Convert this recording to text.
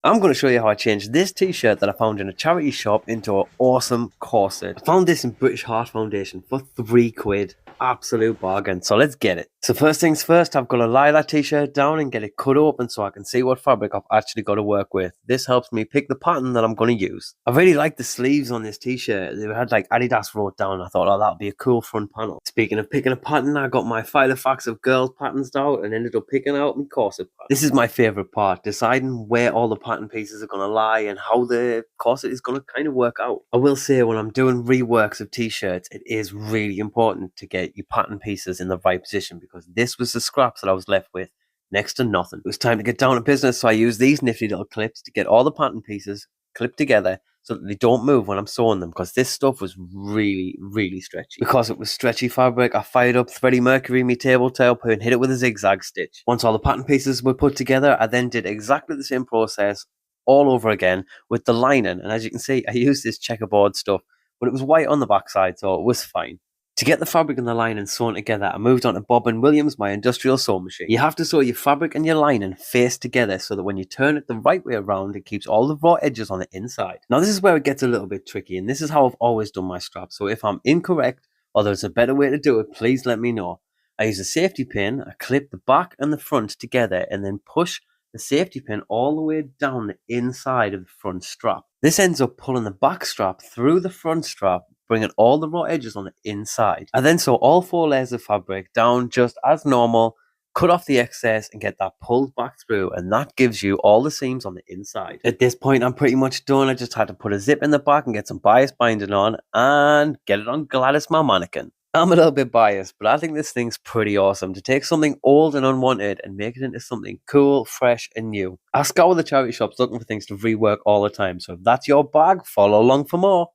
I'm going to show you how I changed this t-shirt that I found in a charity shop into an awesome corset. I found this in British Heart Foundation for £3. Absolute bargain. So let's get it. So first things first, I've got to lie that t-shirt down and get it cut open so I can see what fabric I've actually got to work with. This helps me pick the pattern that I'm going to use. I really like the sleeves on this t-shirt. They had like Adidas wrote down. I thought, oh, that'll be a cool front panel. Speaking of picking a pattern, I got my file of facts of girls patterns out and ended up picking out my corset pattern. This is my favorite part, deciding where all the pattern pieces are going to lie and how the corset is going to kind of work out. I will say when I'm doing reworks of t-shirts, it is really important to get your pattern pieces in the right position because this was the scraps that I was left with next to nothing. It was time to get down to business, so I used these nifty little clips to get all the pattern pieces clipped together so that they don't move when I'm sewing them, because this stuff was really stretchy. Because it was stretchy fabric, I fired up Thready Mercury me table top and hit it with a zigzag stitch. Once all the pattern pieces were put together, I then did exactly the same process all over again with the lining, and as you can see, I used this checkerboard stuff, but it was white on the backside, so it was fine. To get the fabric and the lining sewn together, I moved on to Bob & Williams, my industrial sewing machine. You have to sew your fabric and your lining face together so that when you turn it the right way around, it keeps all the raw edges on the inside. Now this is where it gets a little bit tricky, and this is how I've always done my straps, so if I'm incorrect or there's a better way to do it, please let me know. I use a safety pin, I clip the back and the front together and then push the safety pin all the way down the inside of the front strap. This ends up pulling the back strap through the front strap, bringing all the raw edges on the inside. I then sew all 4 layers of fabric down just as normal, cut off the excess and get that pulled back through, and that gives you all the seams on the inside. At this point I'm pretty much done. I just had to put a zip in the back and get some bias binding on and get it on Gladys my mannequin. I'm a little bit biased, but I think this thing's pretty awesome to take something old and unwanted and make it into something cool, fresh and new. I scour the charity shops looking for things to rework all the time, so if that's your bag, follow along for more.